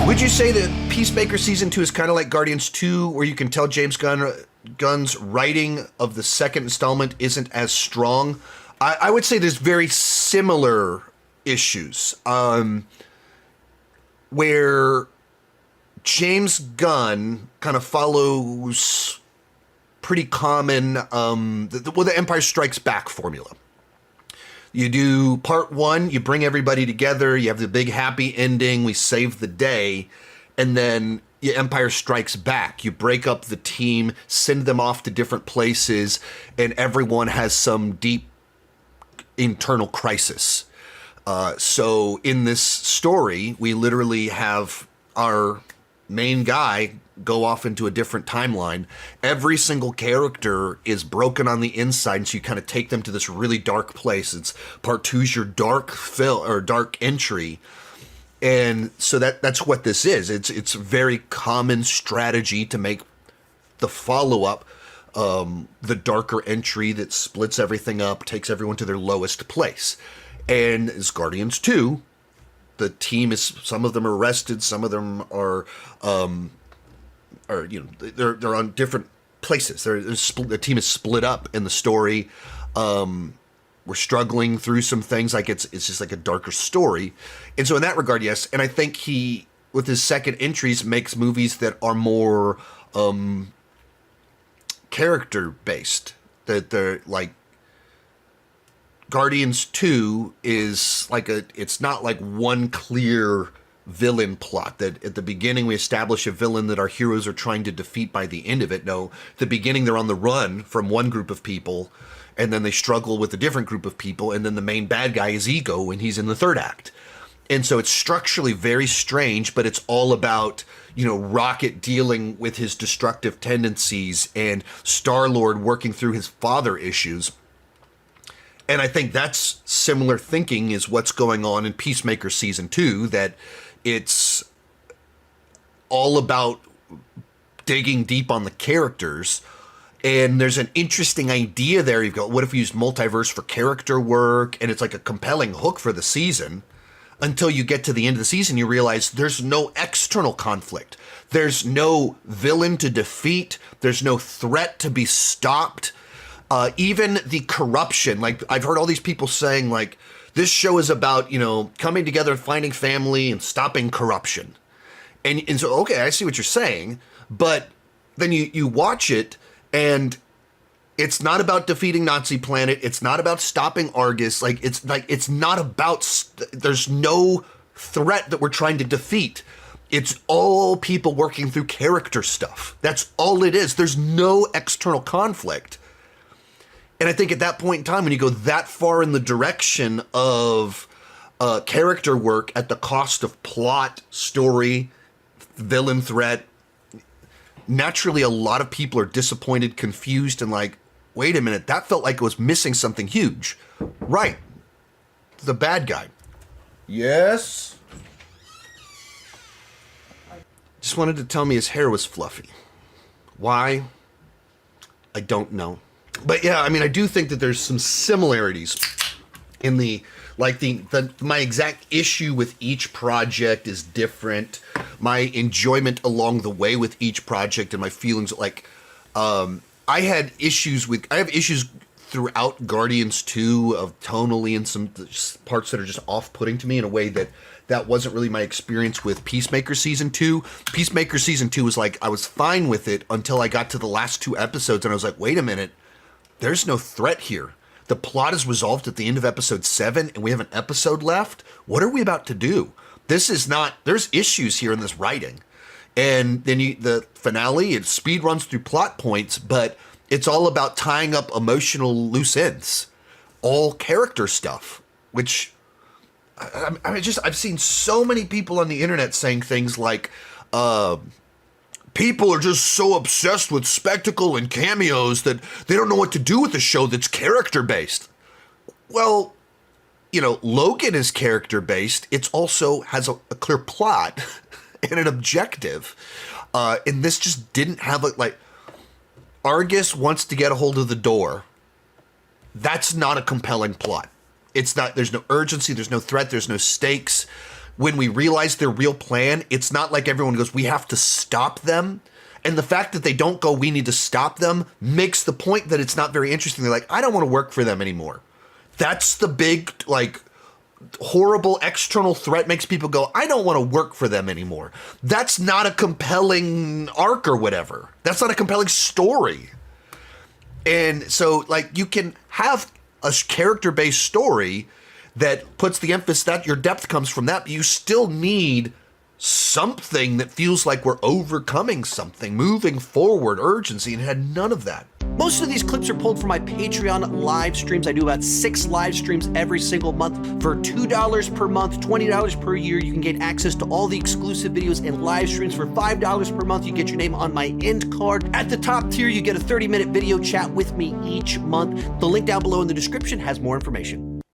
Would you say that Peacemaker Season 2 is kind of like Guardians 2, where you can tell Gunn's writing of the second installment isn't as strong? I would say there's very similar issues, where James Gunn kind of follows pretty common, the Empire Strikes Back formula. You do part one, you bring everybody together, you have the big happy ending, we save the day, and then Empire Strikes Back. You break up the team, send them off to different places, and everyone has some deep internal crisis. So in this story, we literally have our main guy go off into a different timeline. Every single character is broken on the inside, so you kind of take them to this really dark place. It's part two's your dark entry. And so that's what this is. It's a very common strategy to make the follow-up the darker entry that splits everything up, takes everyone to their lowest place. And as Guardians 2, the team is, some of them are arrested, some of them are they're on different places. The team is split up in the story. We're struggling through some things. Like it's just like a darker story. And so in that regard, yes. And I think he, with his second entries, makes movies that are more character based. That they're like, Guardians 2 is like it's not like one clear villain plot that at the beginning we establish a villain that our heroes are trying to defeat by the end of it. No, at the beginning they're on the run from one group of people, and then they struggle with a different group of people, and then the main bad guy is Ego, and he's in the third act. And so it's structurally very strange, but it's all about, Rocket dealing with his destructive tendencies and Star-Lord working through his father issues. And I think that's similar thinking is what's going on in Peacemaker Season 2, that it's all about digging deep on the characters. And there's an interesting idea there. You've got, what if we use multiverse for character work? And it's like a compelling hook for the season. Until you get to the end of the season, you realize there's no external conflict. There's no villain to defeat. There's no threat to be stopped. Even the corruption, like I've heard all these people saying, like, this show is about, coming together and finding family and stopping corruption. And so, okay, I see what you're saying, but then you watch it and it's not about defeating Nazi Planet. It's not about stopping Argus. It's not about, there's no threat that we're trying to defeat. It's all people working through character stuff. That's all it is. There's no external conflict. And I think at that point in time, when you go that far in the direction of character work at the cost of plot, story, villain threat, naturally a lot of people are disappointed, confused, and like, wait a minute, that felt like it was missing something huge. Right. The bad guy. Yes? Just wanted to tell me his hair was fluffy. Why? I don't know. But yeah, I mean, I do think that there's some similarities in my exact issue with each project is different. My enjoyment along the way with each project and my feelings, I have issues throughout Guardians 2 of tonally and some parts that are just off-putting to me in a way that wasn't really my experience with Peacemaker Season 2. Peacemaker Season 2 was like, I was fine with it until I got to the last two episodes and I was like, wait a minute. There's no threat here. The plot is resolved at the end of episode 7 and we have an episode left. What are we about to do? There's issues here in this writing. And then the finale, it speed runs through plot points, but it's all about tying up emotional loose ends. All character stuff, which I've seen so many people on the internet saying things like, people are just so obsessed with spectacle and cameos that they don't know what to do with a show that's character-based. Well, Logan is character-based. It also has a clear plot and an objective. And this just didn't have Argus wants to get a hold of the door. That's not a compelling plot. It's not, there's no urgency, there's no threat, there's no stakes. when we realize their real plan, it's not like everyone goes, we have to stop them. And the fact that they don't go, we need to stop them, makes the point that it's not very interesting. They're like, I don't want to work for them anymore. That's the big, like, horrible external threat makes people go, I don't want to work for them anymore. That's not a compelling arc or whatever. That's not a compelling story. And so, like, you can have a character-based story that puts the emphasis that your depth comes from that, but you still need something that feels like we're overcoming something, moving forward, urgency, and it had none of that. Most of these clips are pulled from my Patreon live streams. I do about 6 live streams every single month. For $2 per month, $20 per year, you can get access to all the exclusive videos and live streams. For $5 per month, you get your name on my end card. At the top tier, you get a 30-minute video chat with me each month. The link down below in the description has more information.